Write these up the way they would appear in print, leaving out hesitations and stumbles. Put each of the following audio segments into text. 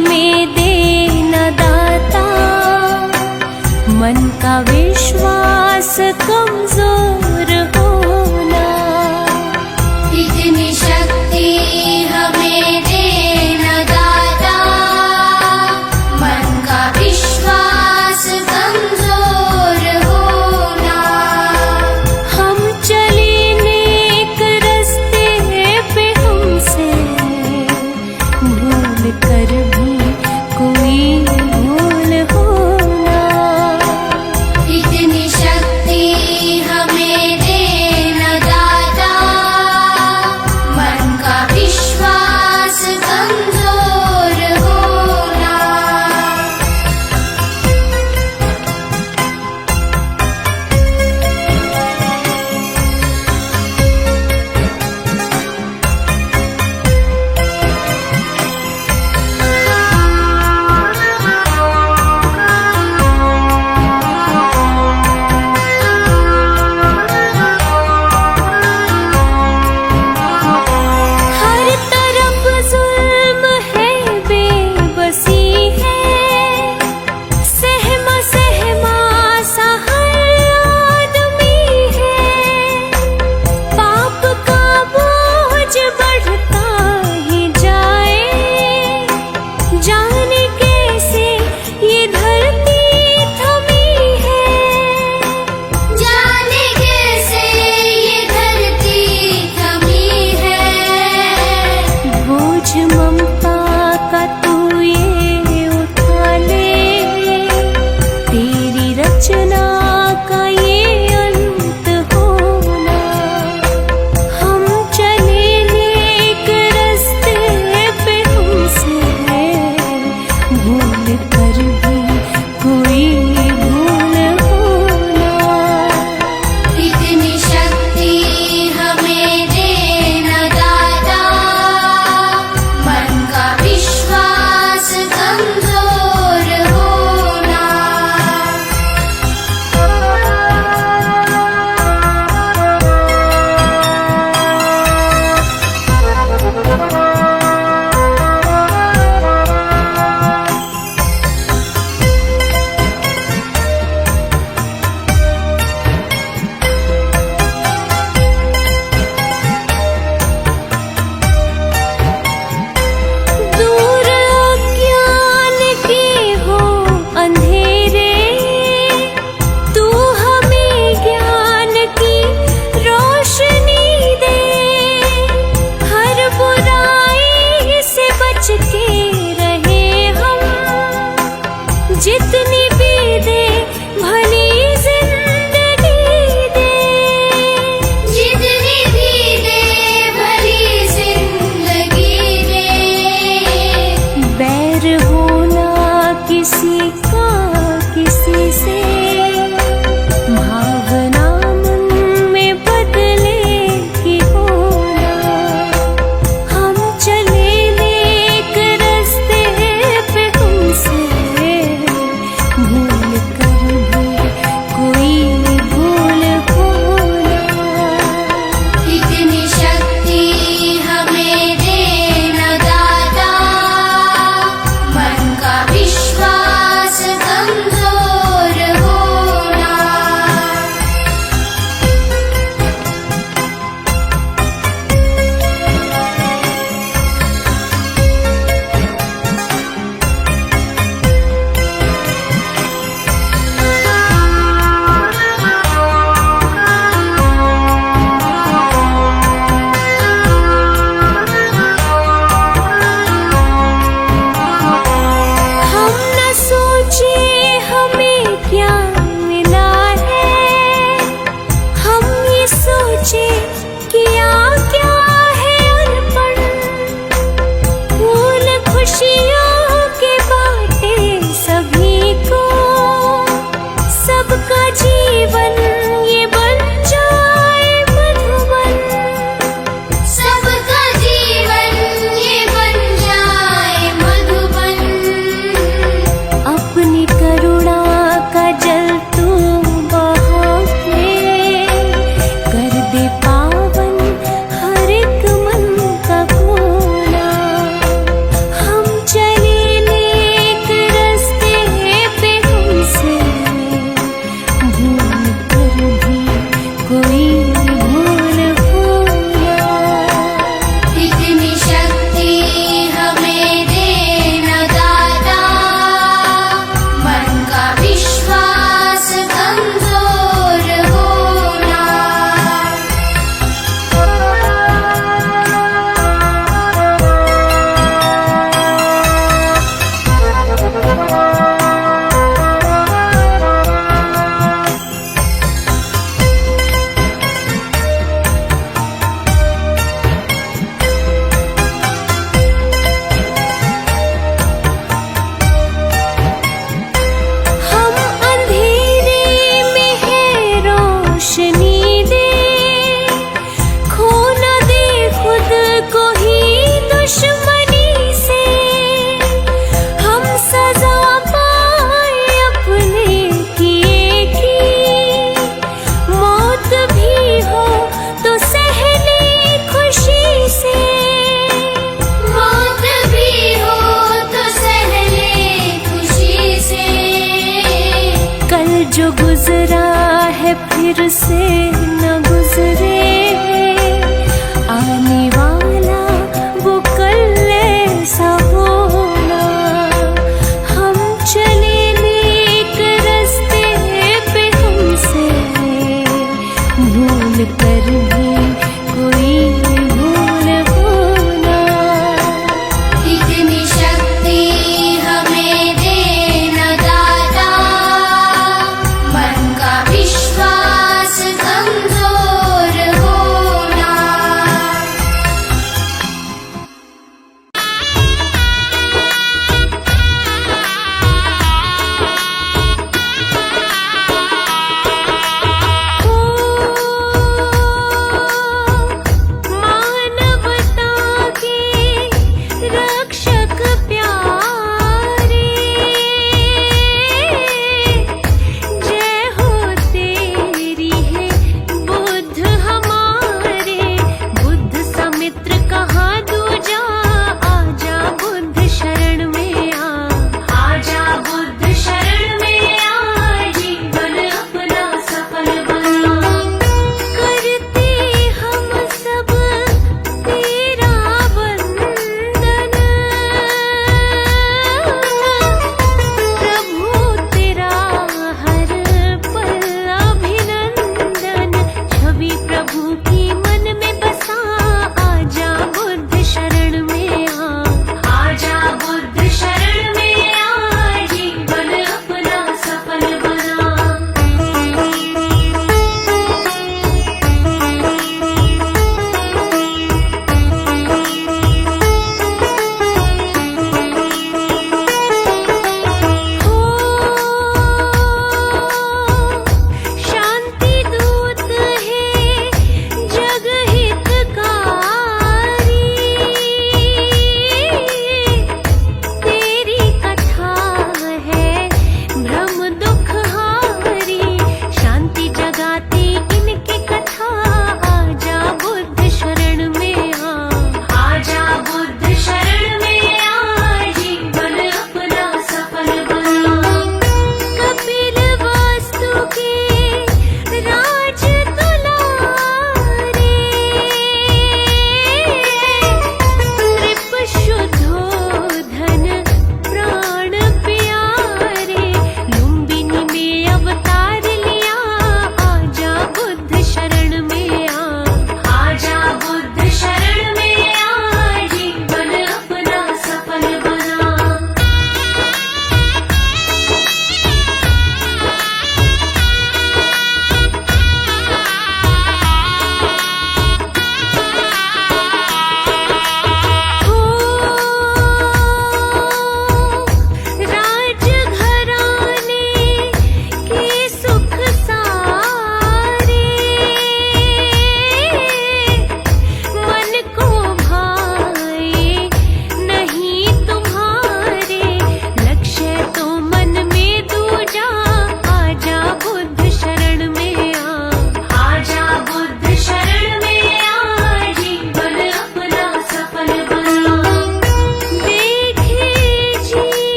हमें देना दाता, मन का विश्वास कमजोर होना। इतनी शक्ति हमें देना दाता, मन का विश्वास कमजोर होना। हम चले नेक रस्ते पे, हमसे भूल कर भी कोई भूल होना। इतनी शक्ति हमें देना दाता, मन का विश्वास कमजोर होना। हर तरफ जुल्म है, बेबसी है, सहमा सहमा सा हर आदमी है। पाप का बोझ बढ़ता ही जाए, जाने कैसे ये धरती थमी है। जाने कैसे ये धरती थमी है। बोझ ममता का तू ये उठा ले, तेरी रचना का ये अंत होना। हम चले नेक रस्ते पे, हमसे भूल कर भी कोई भूल होना। इतनी शक्ति हमें देना दाता, मन का विश्वास कमजोर होना। दूर अज्ञान के हो अंधेरे, तू हमें ज्ञान की रोशनी दे। हर बुराई से बच के रहे हम, जितनी भी दे भली जिंदगी दे। जितनी भी दे भली जिंदगी दे। बैर होना किसी का किसी से, भावना मन में बदले की होना। हम चले नेक रस्ते पे, हमसे भूल कर भी जो गुजरा है फिर से न गुजरे, आने वाला वो कल ऐसा होना। हम चले नेक रास्ते पे हमसे भूल कर भी कोई भूल होना। इतनी शक्ति हमें देना दाता, मन का विश्वास कमजोर होना।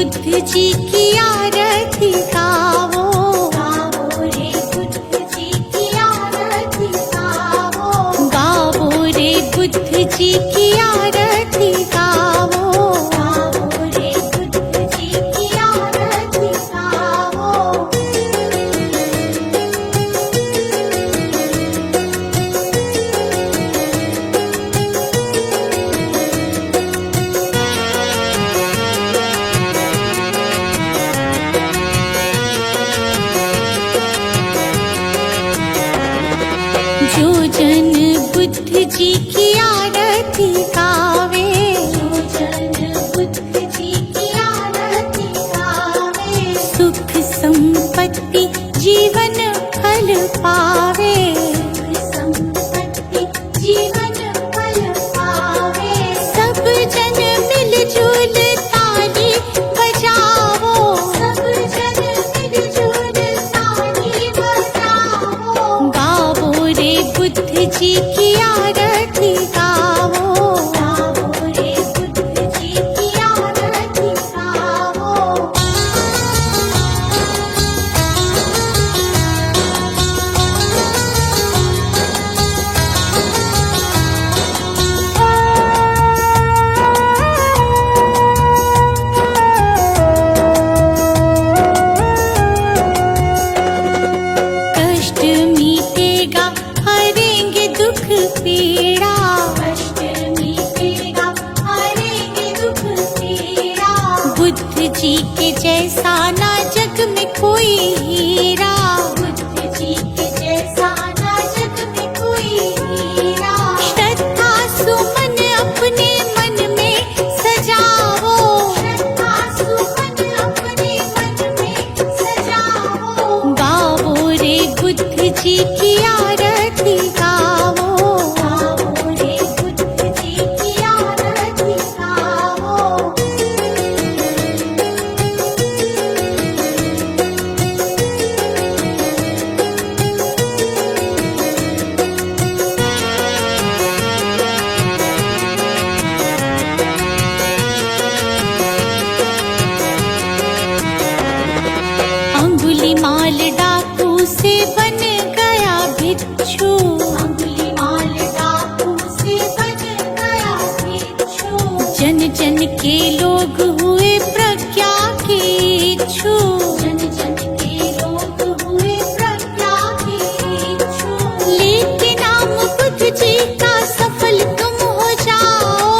बुद्ध जी की आरती गावो, गावो रे बुद्ध जी की आरती गावो, गावो रे बुद्ध जी की आरती गावो, गावो रे बुद्ध जी की आरती गावो। जो जन बुद्ध जी की आरती गावे, जो जन बुद्ध जी की आरती गावे, सुख संपत्ति जीवन फल पावे, संपत्ति जीवन फल पावे। सब जन मिलजुल ताली बजावो, सब जन मिलजुल ताली बजाओ, गावो रे बुद्ध जी की आरती गावो, गावो रे बुद्ध जी की आरती गावो। कष्ट मीटेगा हरेंगे दुख पीड़ा, कष्ट मीटेगा हरेंगे दुख पीड़ा, बुद्ध जी के जैसा ना जग में कोई हीरा, बुद्ध जी के जैसा ना जग में कोई हीरा। श्रद्धा सुमन अपने मन में सजावो, श्रद्धा सुमन अपने मन में सजाओ, गावो रे बुद्ध जी की आरती गावो, गावो रे बुद्ध जी की आरती गावो। अंगुलीमाल डाकू से बन गया भिक्षु, अंगुलीमाल डाकू से बन गया भिक्षु, जन जन के लोग हुए प्रज्ञा के इच्छु, जन जन के लोग हुए प्रज्ञा के इच्छु। लेके नाम बुद्ध जी का सफल तुम हो जाओ,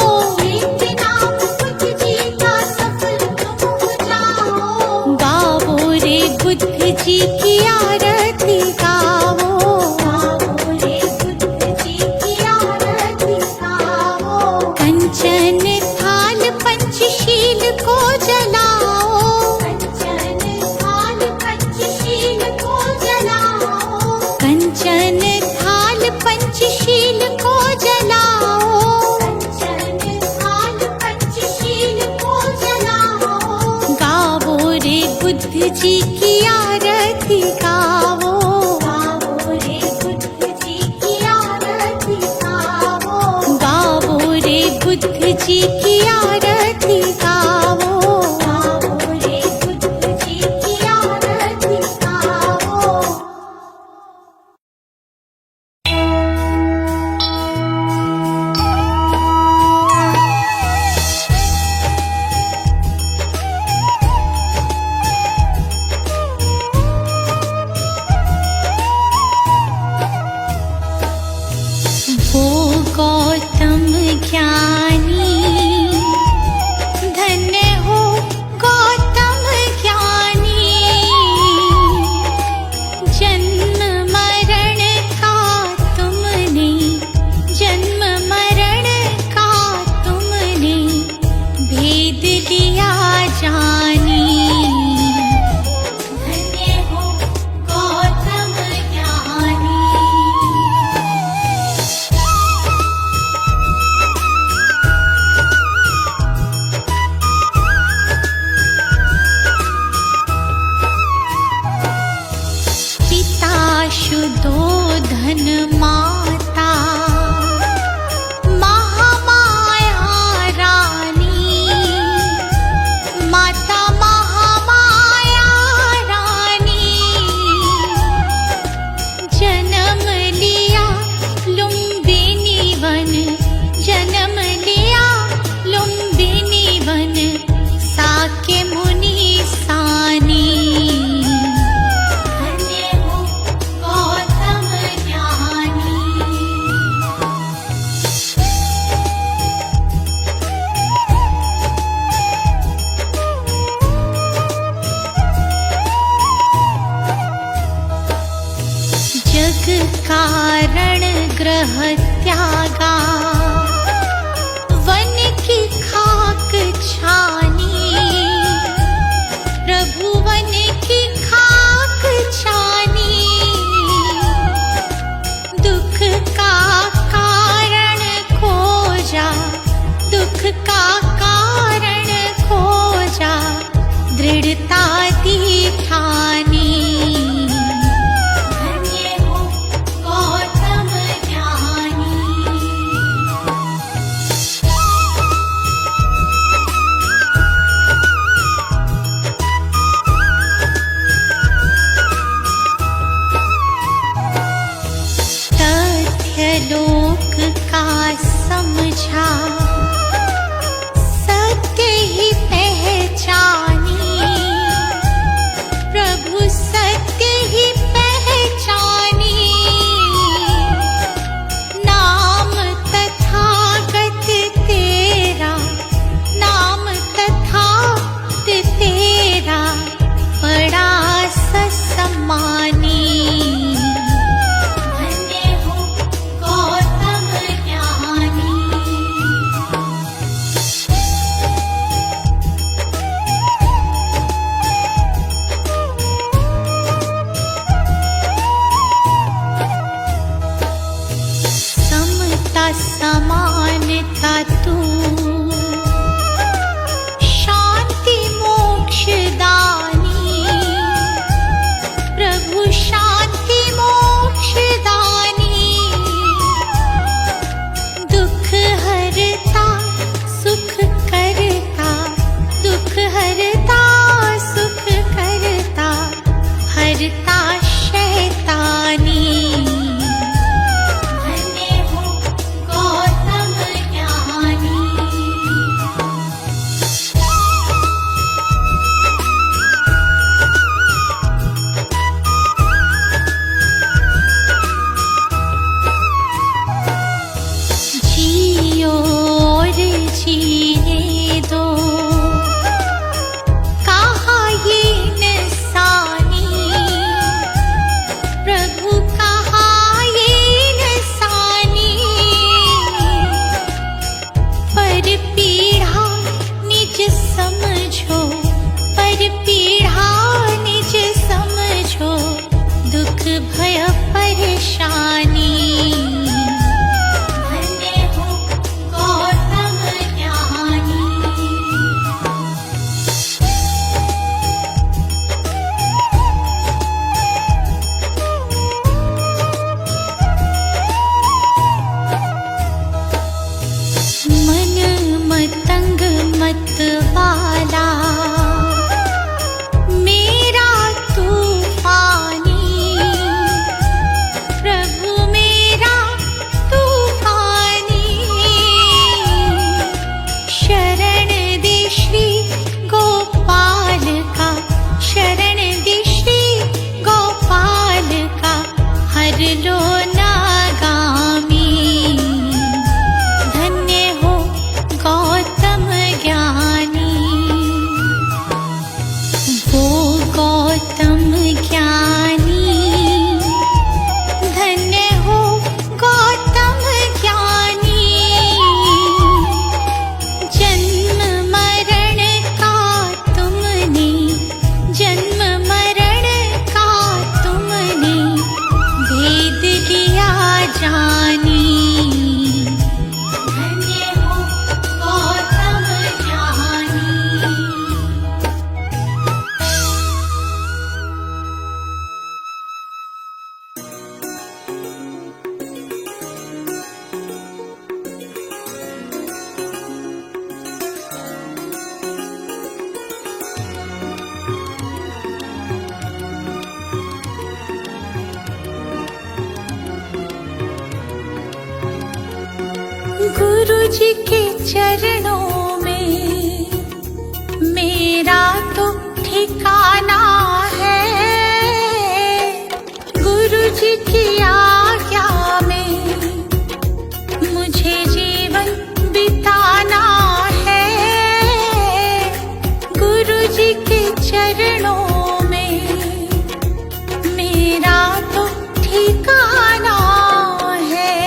लेके नाम बुद्ध जी का सफल तुम हो जाओ, गावो रे बुद्ध जी की आरती गावो, गावो रे बुद्ध जी की आरती गावो। कंचन थाल पंचशील को जलाओ, कंचन थाल पंचशील को जलाओ, कंचन थाल पंचशील को जलाओ, कंचन थाल पंचशील को जलाओ, गावो रे बुद्ध जी की आरती गावो, गावो रे बुद्ध जी की आरती गावो, गावो रे बुद्ध जी की आरती गावो, गावो रे बुद्ध जी की आरती गावो। वो गौतम ज्ञानी, धन्य हो गौतम ज्ञानी, जन्म मरण का तुमने, जन्म मरण का तुमने भेद लिया जानी, धन्य हो गौतम ज्ञानी। शुद्धोधन माता महामाया रानी, माता कह त्यागा, वन की खाक छानी, प्रभु वन की खाक छानी, दुख का कारण खोजा, दुख का कारण खोजा, दृढ़ता दी ठानी। धन्य हो गौतम ज्ञानी। तथ्य लोक का समझा, सत्य ही पहचानी, प्रभु सत्य ही पहचानी, नाम तथागत तेरा, नाम तथागत तेरा, बड़ा ससम्मानी। धन्य हो गौतम ज्ञानी। समता समानता तू, शांति मोक्ष दानी, प्रभु शांति मोक्ष दानी, दुख हरता सुख करता, दुख हरता सुख करता, हरता शैतानी। धन्य हो गौतम ज्ञानी। जियो और जीने दो, कहा ये इंसानी, प्रभु कहा ये इंसानी, पर पीढ़ा निज समझो, पर पीढ़ा निज समझो, दुख भय परेशानी। धन्य हो गौतम ज्ञानी। मन मतंग मत वाला, मेरा तूफानी, प्रभु मेरा तूफानी, शरण दे श्री गोपाल का, शरण दे श्री गोपाल का, हर लो नागामी। धन्य हो गौतम ज्ञानी। वो गौतम ज्ञानी, धन्य हो गौतम ज्ञानी, जन्म मरण का तुमने, जन्म मरण का तुमने, भेद लिया जानी। धन्य हो गौतम ज्ञानी। गुरु जी के चरणों में मेरा तो ठिकाना है, गुरु जी की आज्ञा में मुझे जीवन बिताना है, गुरु जी के चरणों में मेरा तो ठिकाना है।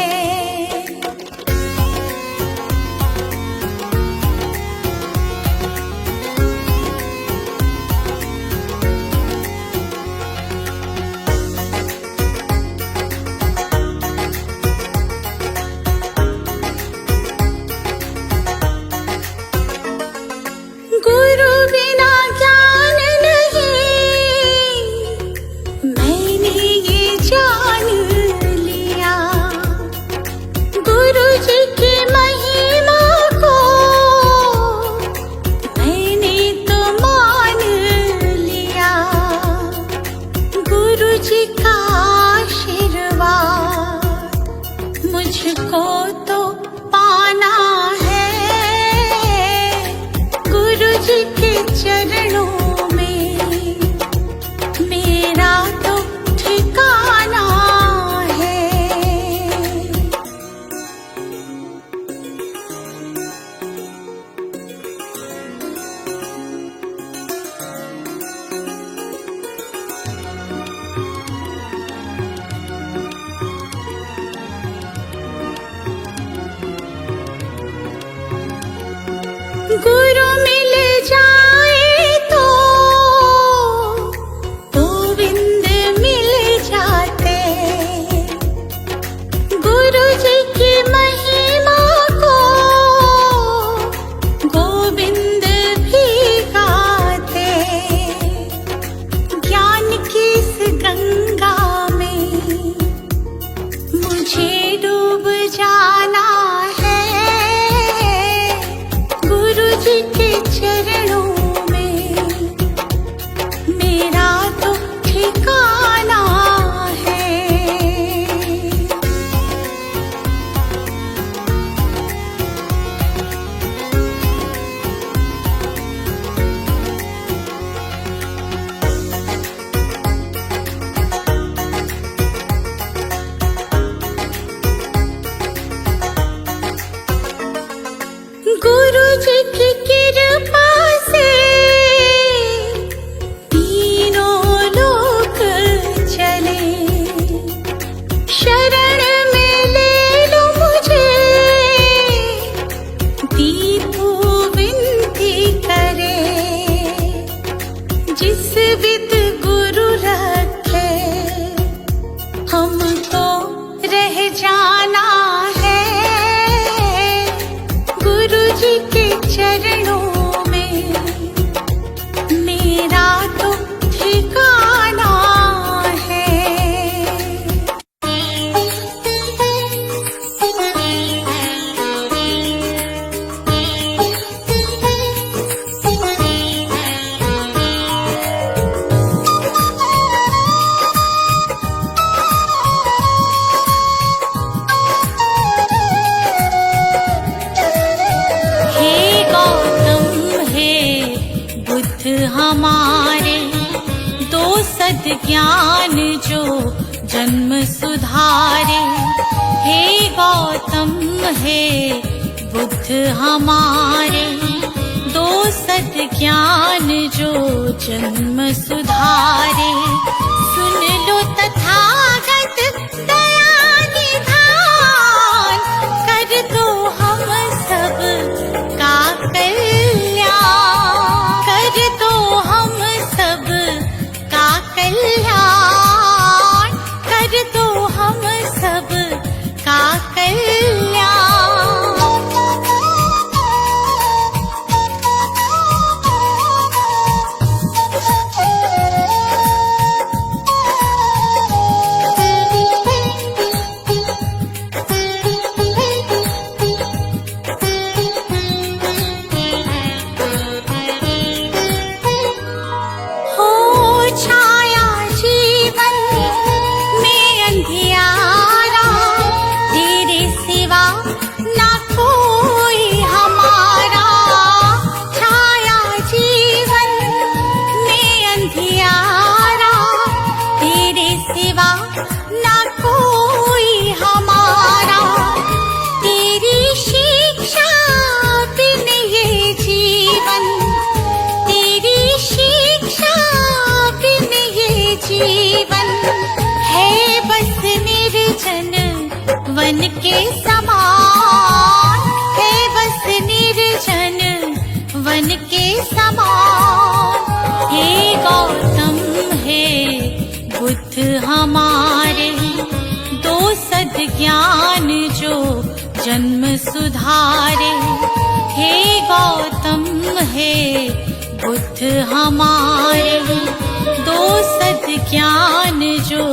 जी के चरणों में मेरा तो ठिकाना है। गुरु मिल जाए तो गोविंद मिल जाते। गुरु जी की महिमा को गोविंद भी गाते। ज्ञान की इस गंगा में मुझे डूब जाना है। गुरु जी के चरणों में मेरा तो ठिकाना है। गुरु जी की कृपा से तीनों लोक चले। शरण में ले लो मुझे दीपू विनती करे। जिस विद गुरु रखे हमको रह जाना है। गुरु जी के चरणों में मेरा तो ठिकाना है। हे गौतम हे बुद्ध हमारे दो सद्ज्ञान जो जन्म सुधारे। हे गौतम हे बुद्ध हमारे दो सद्ज्ञान जो जन्म सुधारे। सुन लो तथागत दया निधान कर दो हम सब का कल्याण। कर दो हम सब का कल्याण। कर दो हम सब का कल्याण। हो छाया जीवन में अंधियारा, तेरे सिवा ना कोई हमारा। छाया जीवन में अंधियारा, तेरे सिवा ना कोई हमारा। तेरी शिक्षा बिन ये जीवन, तेरी शिक्षा बिन ये जीवन है बस निर्जन वन के समान। है बस निर्जन वन के समान। हे गौतम हे बुद्ध हमारे दो सद्ज्ञान जो जन्म सुधारे। हे गौतम हे बुद्ध हमारे दो सद्ज्ञान जो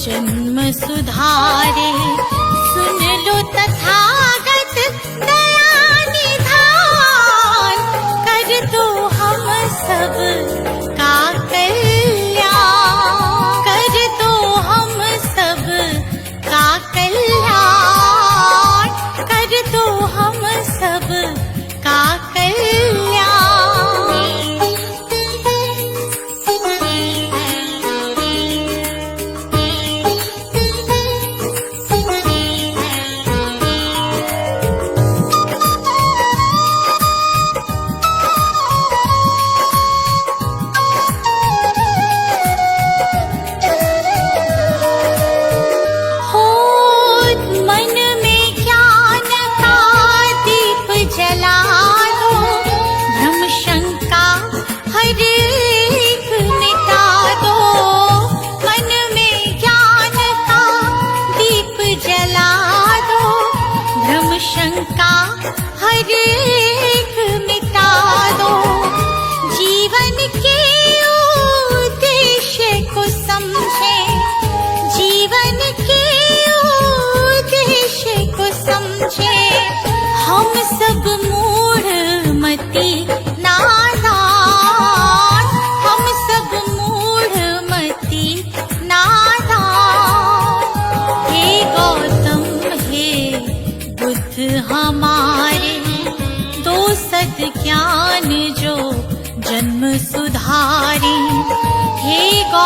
जन्म सुधारे। सुन लो तथागत दया निधान कर दो हम सब का कल्याण। कर दो हम सब का कल्याण। कर दो हम सब का कल्याण।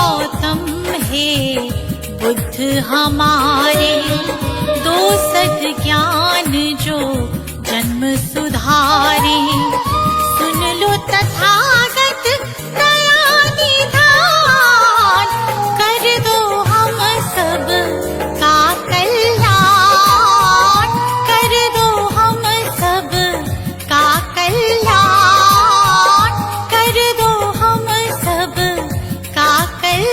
गौतम हे बुद्ध हमारे, दो सद्ज्ञान जो जन्म सुधारे। सुन लो तथागत दया निधान, कर दो हम सब का कल्याण, कर दो हम सब का कल्याण, कर दो हम सब का कल्याण।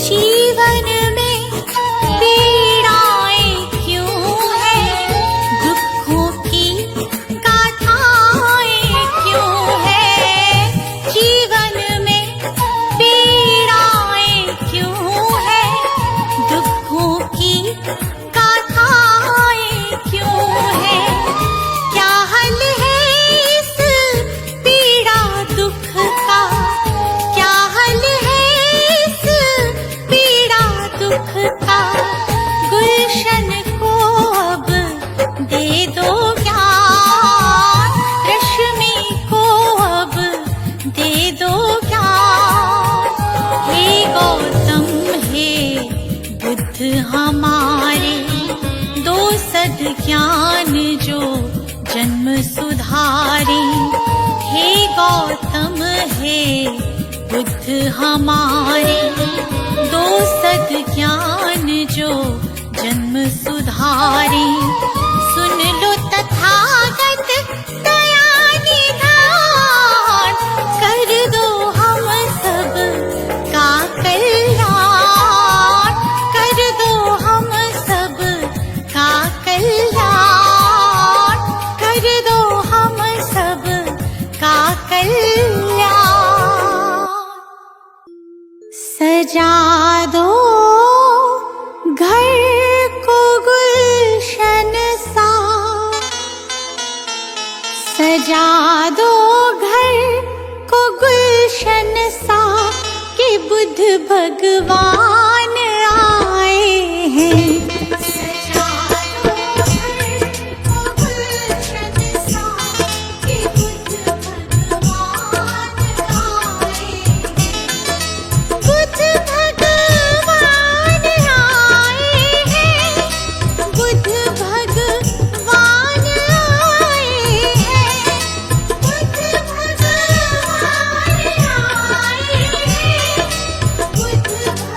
जीवन में पीड़ाएं क्यों हैं, दुखों की गाथाएं क्यों हैं। जीवन में पीड़ाएं क्यों हैं, दुखों की गाथाएं क्यों हैं। क्या हल है इस पीड़ा दुख का, क्या हल है इस पीड़ा दुख का। गुलशन को अब दे दो ज्ञान, रश्मि को अब दे दो ज्ञान। हे गौतम हे बुद्ध हमारे, दो सद्ज्ञान जो जन्म सुधारे। हे गौतम हे बुद्ध हमारे, दो सद्ज्ञान जो जन्म सुधारे। सुन लो तथागत दया निधान, कर दो हम सब का कल्याण, कर दो हम सब का कल्याण, कर दो हम सब का कल्याण। सजा दो घर को गुलशन सा, सजा दो घर को गुलशन सा, कि बुद्ध भगवान आए हैं। सजा दो घर को गुलशन सा, कि बुद्ध भगवान आए हैं। बुद्ध भगवान आए हैं, बुद्ध भगवान आए हैं, बुद्ध भगवान आए हैं, बुद्ध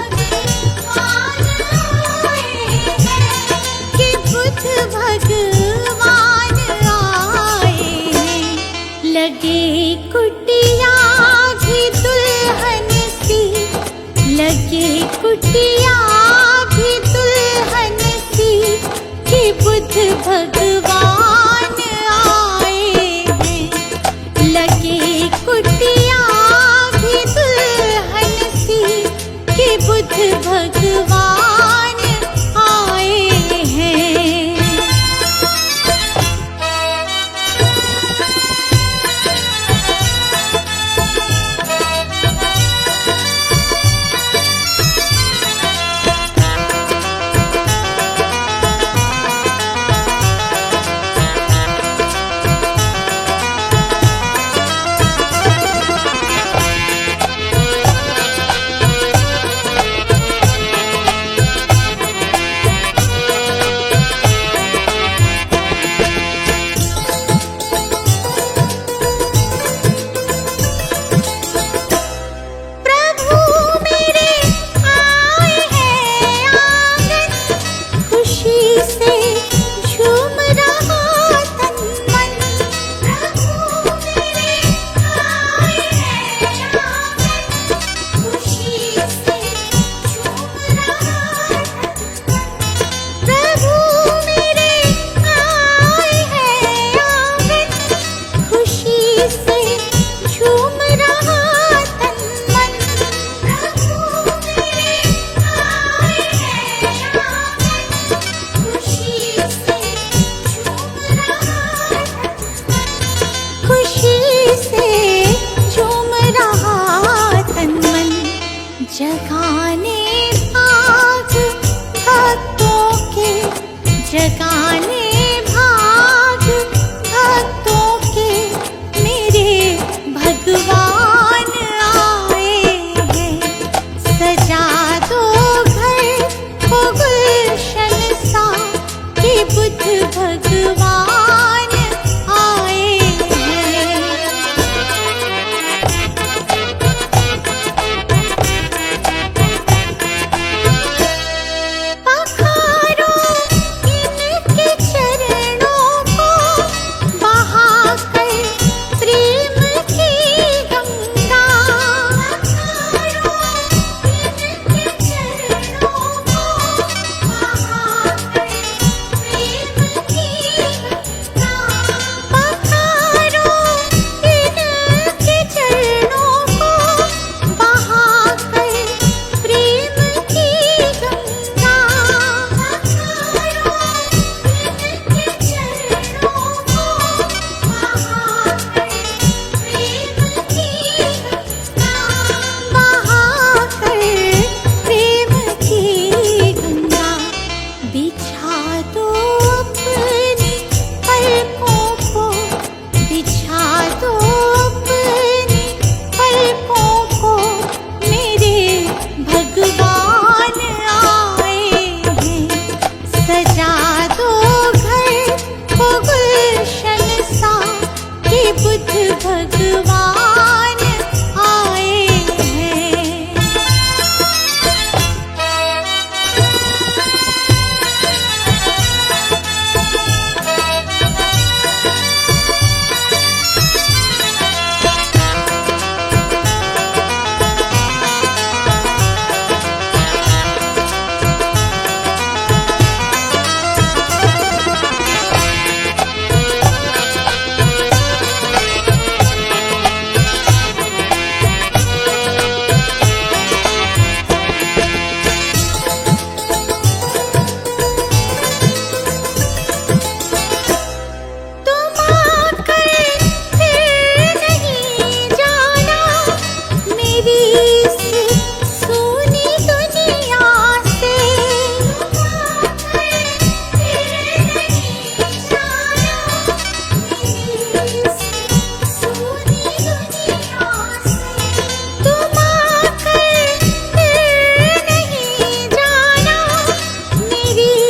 भगवान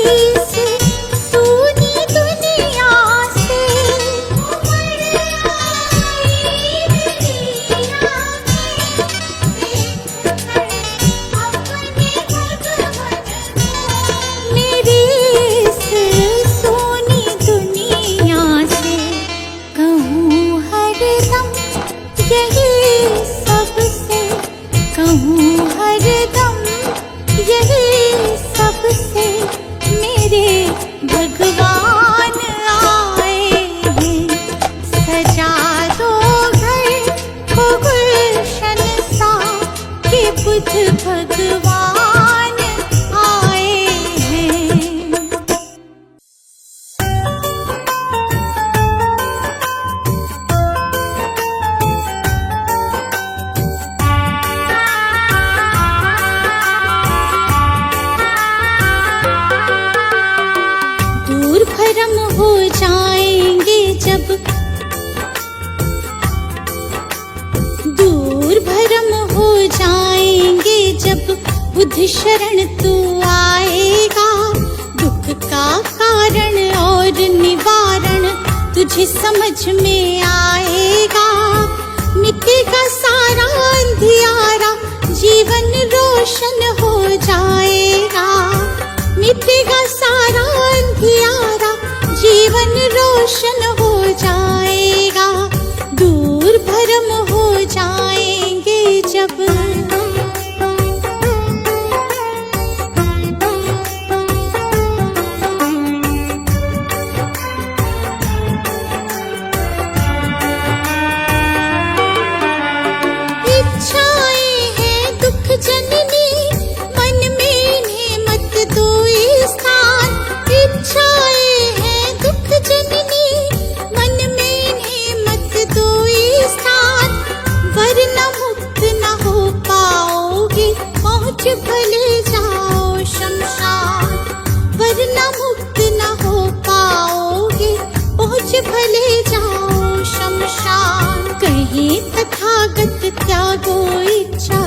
इस सूनी दुनिया से उमड़ आई दुनिया में, देख कर अपने भगवन को। मेरी इस सोनी दुनिया से कहूँ हरदम यही सबसे, कहूँ हरदम यही सबसे, मेरे भगवान आए हैं। सजा दो घर को गुलशन सा, कि बुद्ध भगवान आए हैं। दूर भरम हो जाएंगे जब, दूर भरम हो जाएंगे जब बुद्ध शरण तू आएगा। दुख का कारण और निवारण तुझे समझ में आएगा। मिटेगा सारा अंधियारा, जीवन रोशन हो जाएगा। मिटेगा सारा अंधियारा, जीवन रोशन हो जाएगा। दूर भरम हो जाएंगे जब। इच्छाएं हैं दुख जननी, मन में इन्हें मत दो स्थान। इच्छाएं हैं दुख जननी, मन में इन्हें मत दो स्थान। वरना मुक्त न हो पाओगे, पहुँच भले जाओ शमशान। वरना मुक्त न हो पाओगे, पहुँच भले जाओ शमशान। कहीं तथागत त्यागो इच्छा,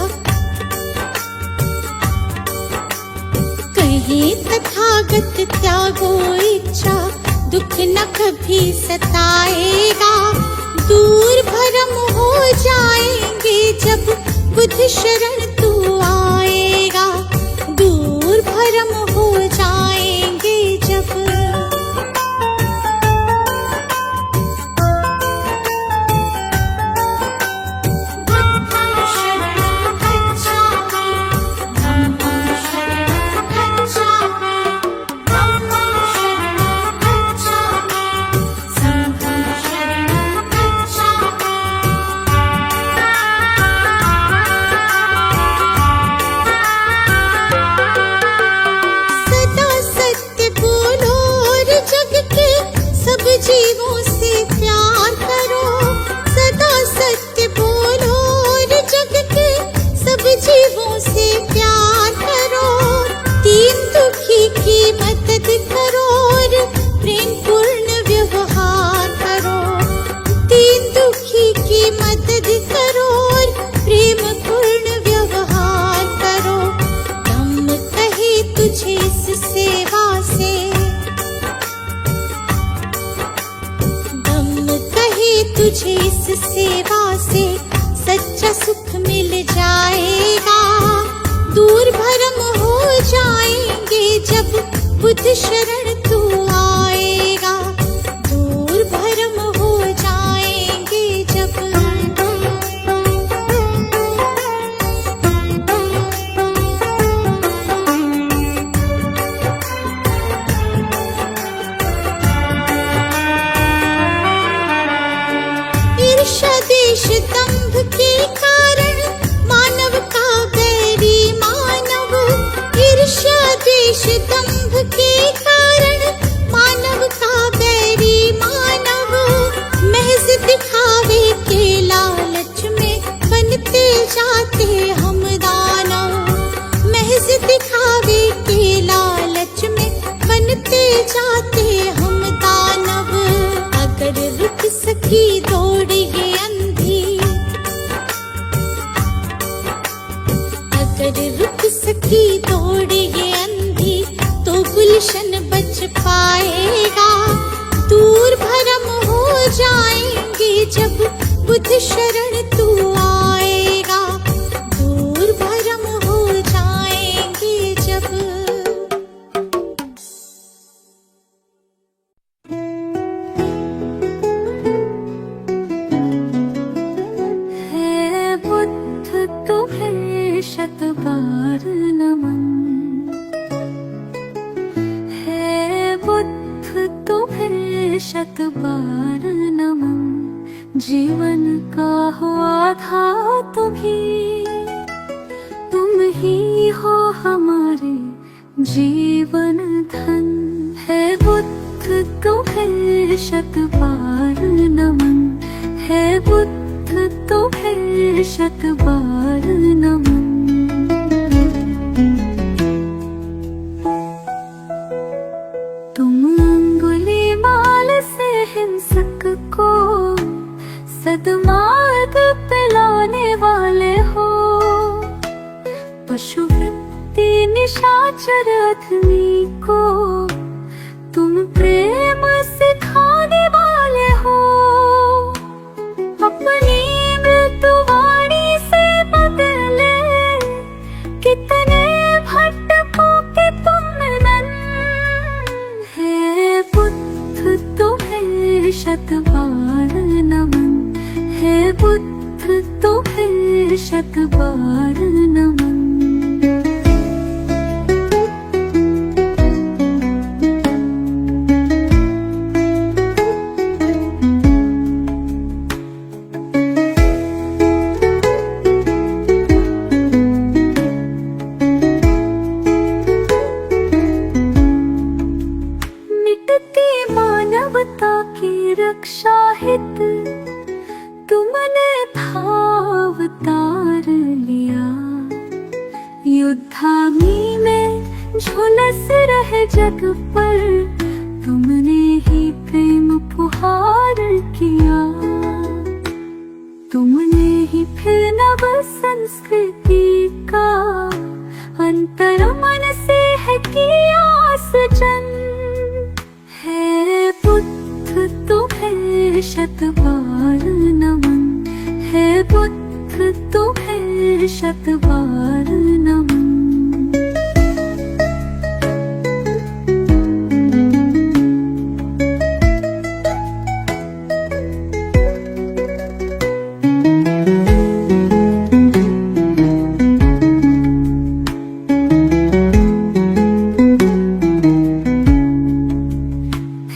कहीं तथागत त्यागो इच्छा, दुख न कभी सताएगा। दूर भरम हो जाएंगे जब बुद्ध शरण तू आएगा। दूर भरम हो जाएंगे जब। बुद्धं शरणं गच्छामि, धम्मं शरणं गच्छामि, धम्मं शरणं गच्छामि, संघं शरणं गच्छामि। सदा सत्य बोलो और जग के सब जीवों से प्यार करो। सदा सत्य बोलो और जग के सब जीवों से प्यार करो। दीन दुखी की मदद करो और प्रेम पूर्ण व्यवहार करो। दीन दुखी की मदद करो और प्रेम पूर्ण व्यवहार करो। धम्म कहे तुझे इस सेवा से, धम्म कहे तुझे इस सेवा से, सच्चा सुख मिल जाएगा। दूर भरम हो जाएंगे जब बुद्ध शरण तू आएगा। दूर भरम हो जाएंगे जब। ईर्ष्या देश दंभ के कारण मानव का बैरी मानव। ईर्ष्या देश दंभ के कारण मानव का बैरी मानव। महज दिखावे के लालच में बनते जाते हम दानव। महज दिखावे के लालच में बनते जाते हम दानव। अगर रुक सकी दौड़ ये अंधी, अगर रुक सकी दौड़ ये अंधी, तो गुलशन सच पाएगा। दूर भरम हो जाएंगे जब बुद्ध शरण तू आएगा। दूर भरम हो जाएंगे जब। है बुद्ध तुम्हें शत बार नमन। है बुद्ध तुम्हें शत बार नमन। जीवन का हुआ था तुम ही हो हमारे जीवन धन। है बुद्ध तुम्हें शत बार नमन। है बुद्ध तुम्हें शत बार नमन। तुम अंगुलीमाल से हिंसक को सद्मार्ग पे लाने वाले हो। पशुवृत्ति निशाचर अधमी को तुम प्रेम सिखाने वाले हो। अपनी मृत्युवाणी से बदले कितने भटकों के तुम नन। है बुद्ध तुम्हें शत बार नमन। है बुद्ध तुम्हें शत बार नमन। मिटती मानवता की रक्षा हित तुमने अवतार लिया। युद्धाग्नि में झुलस रहे जग पर तुमने ही प्रेम पुहार किया। तुमने ही फिर नव संस्कृति का अंतर मन से है किया सृजन। है बुद्ध तुम्हें शत बार नमन। है बुद्ध तुम्हें शत बार नमन।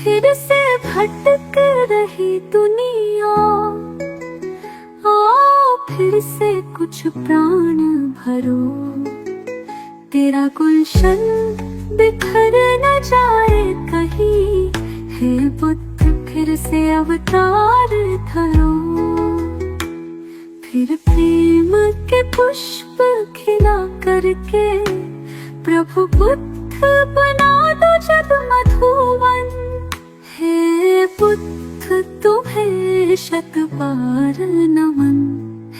फिर से भटक रही दुनिया आओ फिर से कुछ प्राण भरो। तेरा गुलशन बिखर न जाए कहीं। हे बुद्ध फिर से अवतार धरो। फिर प्रेम के पुष्प खिला करके प्रभु बुद्ध बना दो जग मधुवन। हे बुद्ध तुम्हें शत बार नमन।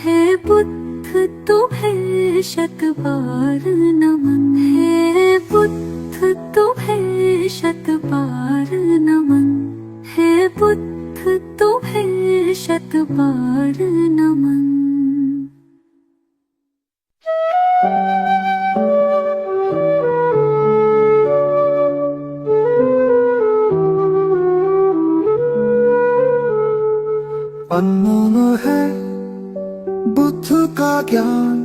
है बुद्ध तुम्हें शत बार नमन। है बुद्ध तुम्हें शत बार नमन। है बुद्ध तुम्हें शत बार नमन। अनमोल है बुद्ध का ज्ञान।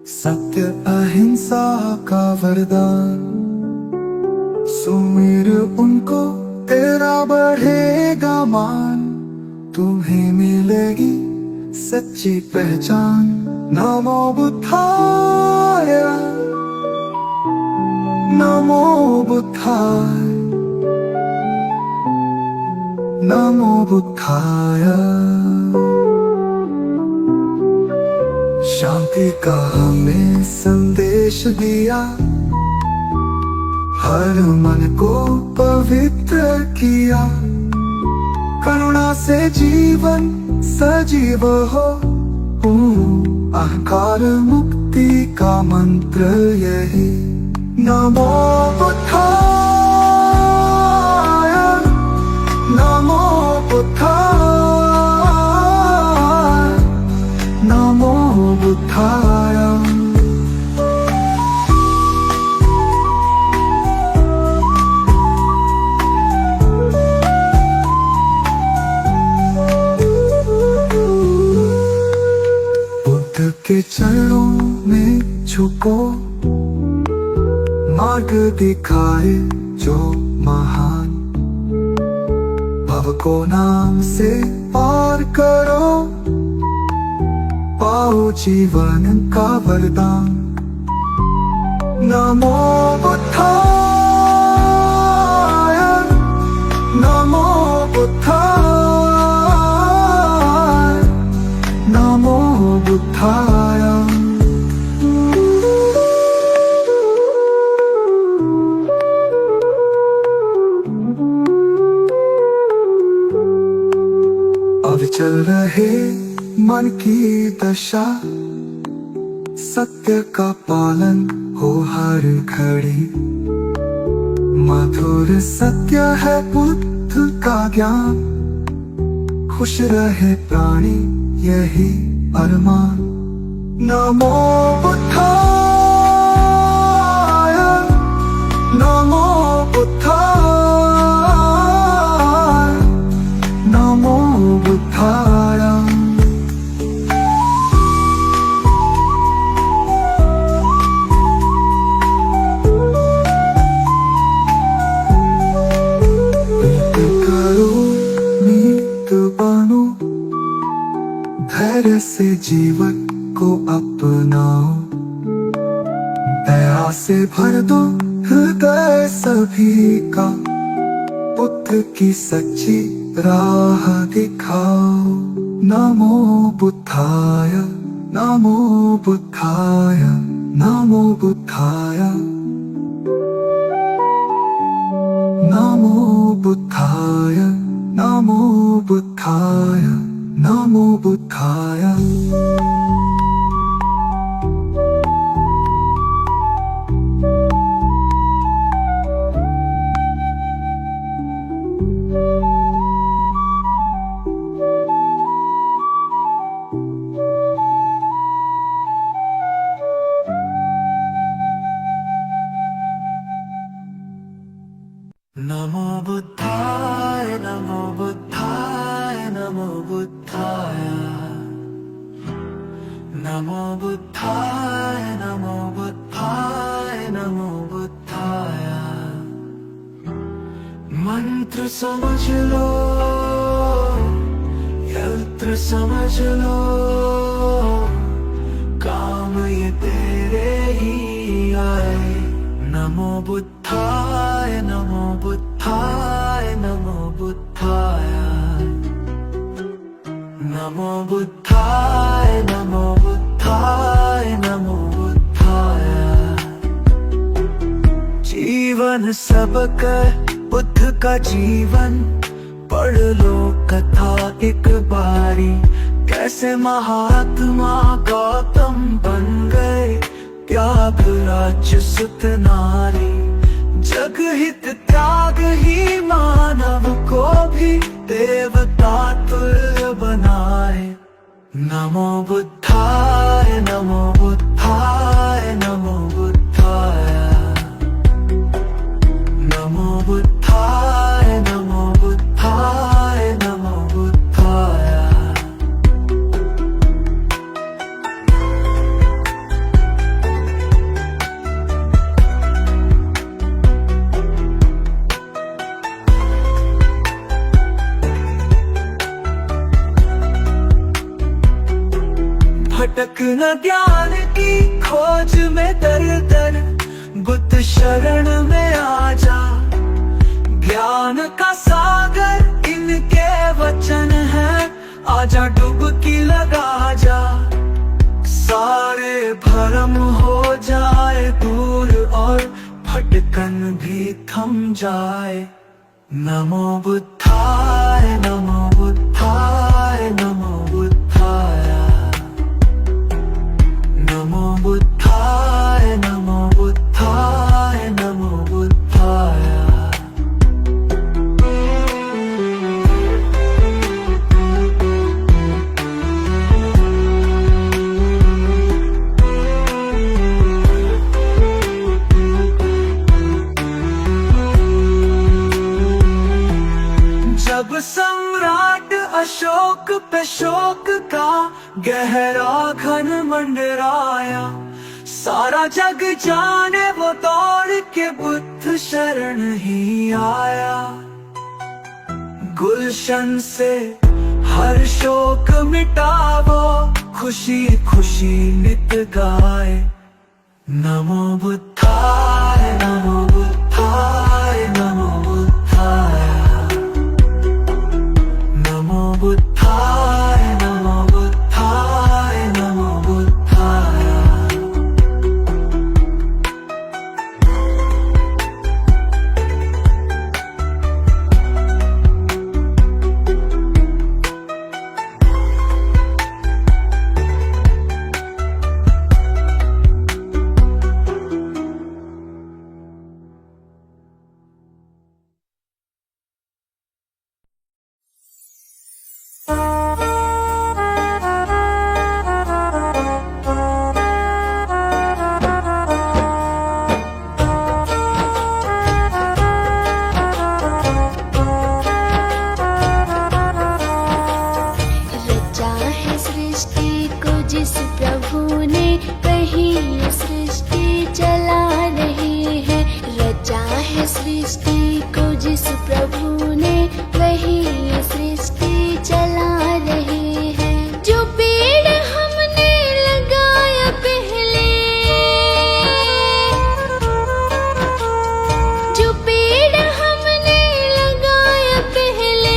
सत्य अहिंसा का वरदान। सुमिर उनको तेरा बढ़ेगा मान। तुम्हें मिलेगी सच्ची पहचान। नमो बुद्धाय नमो बुद्धाय नमो बुद्धाय। शांति का हमें संदेश दिया। हर मन को पवित्र किया। करुणा से जीवन सजीव हो। अहंकार मुक्ति का मंत्र यही। नमो बुद्धाय चरणों में झुको, मार्ग दिखाए जो महान। भव को नाम से पार करो, पाओ जीवन का वरदान। नमो बुद्धाय, नमो बुद्धाय, नमो बुद्धाय। अविचल रहे मन की दशा, सत्य का पालन हो हर घड़ी। मधुर सत्य है बुद्ध का ज्ञान, खुश रहे प्राणी यही अरमान। नमो बुद्धाय, नमो बुद्धाय, नमो बुद्धाय। धैर्य से जीवन को अपनाओ, दया से भर दो हृदय सभी का। बुद्ध की सच्ची राह दिखाओ। नमो बुद्धाय, नमो बुद्धाय, नमो बुद्धाय, नमो बुद्धाय, नमो बुद्धाय, नमो बुद्धाय। नमो बुद्धाय, नमो बुद्धाय, नमो बुद्धाय, नमो बुद्धाय, नमो बुद्धाय, नमो बुद्धाय। मंत्र समझ लो, यंत्र समझ लो, काम ये तेरे ही आए। नमो बुद्धाय, नमो बुद्धाय, नमो बुद्धाय, नमो बुद्धाय, नमो बुद्धाय, नमो बुद्धाय। जीवन सबकर बुद्ध का जीवन, पढ़ लो कथा एक बारी। कैसे महात्मा गौतम बन गए, त्याग राज्य सुत नारी। जग हित त्याग ही मानव को भी देवता तुल्य बनाए। नमो बुद्धाय, नमो बुद्धाय, नमो बुद्धाय, नमो बुद्धाय, नमो बुद्धाय, नमो बुद्धाय। भटक न ज्ञान की खोज में दर दर, बुद्ध शरण में आ जा। ज्ञान का सागर इनके वचन है, आजा डुबकी लगा जा। सारे भरम हो जाए दूर और भटकन भी थम जाए। नमो बुद्धाय, नमो बुद्धाय, नमो बुद्धाय, नमो बुद्धाय, नमो बुद्धाय, नमो बुद्धाय। जब सम्राट शोक पे शोक का गहरा घन मंडराया, सारा जग जाने वो दौड़ के बुद्ध शरण ही आया। गुलशन से हर शोक मिटावो, खुशी खुशी नित गाए। नमो बुद्धाय नमो बुद्धाय नमो बुद्धाय, नमो बुद्धाय नमो बुद्धाय नमो बुद्धाय। रचा है सृष्टि को जिस प्रभु ने, वही सृष्टि चला रहे हैं। रचा है सृष्टि को जिस प्रभु ने, वही सृष्टि चला रहे हैं। जो पेड़ हमने लगाया पहले, जो पेड़ हमने लगाया पहले,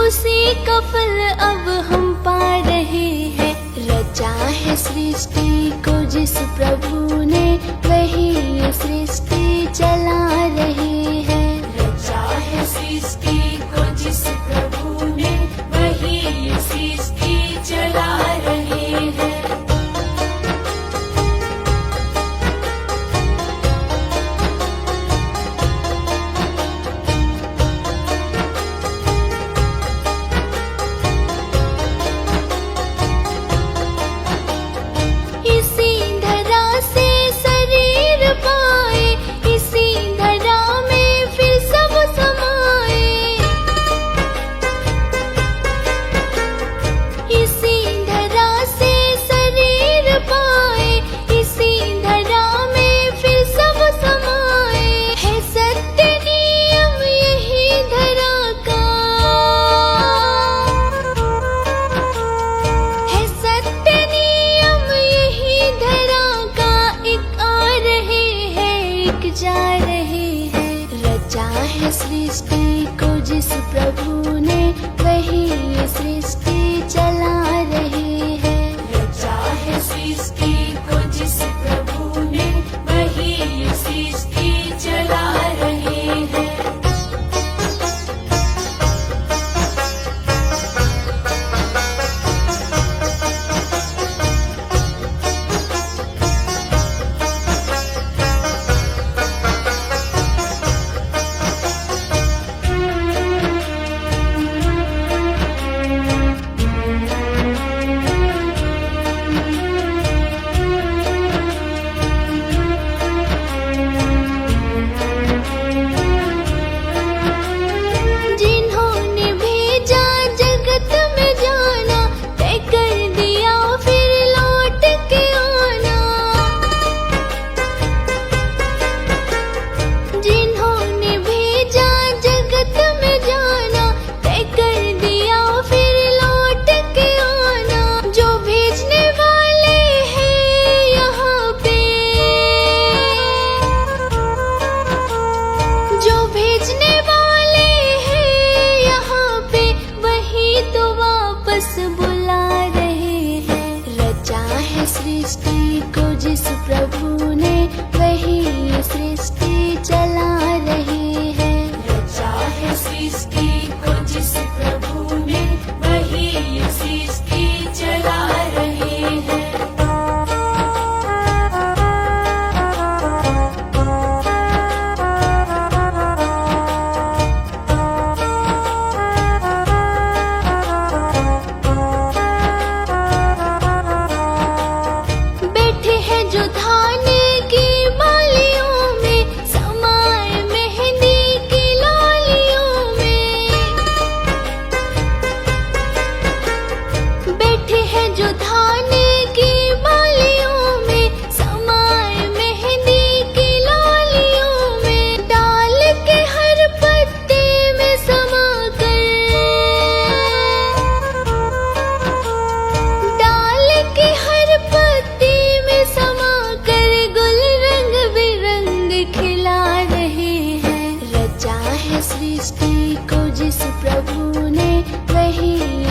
उसी का फल अब हम पा रहे हैं। रचा है सृष्टि को जिस प्रभु ने, वही सृष्टि चला रहे हैं। रचा है सृष्टि को जिस प्रभु ने, वही सृष्टि चला रहे हैं। इसी धरा से शरीर पाए, इसी धरा में फिर सब समाए। इसी धरा से शरीर पाए, इसी धरा में फिर सब समाए। है सत्य नियम यही धरा का, है सत्य नियम यही धरा का। एक आ रहे हैं, एक जा रहे हैं। रचा है सृष्टि को जिस प्रभु ने, वही सृष्टि चला रहे हैं। रचा है सृष्टि को जिस प्रभु ने, वही सृष्टि चला रहे हैं। सृष्टि को जिस प्रभु ने वही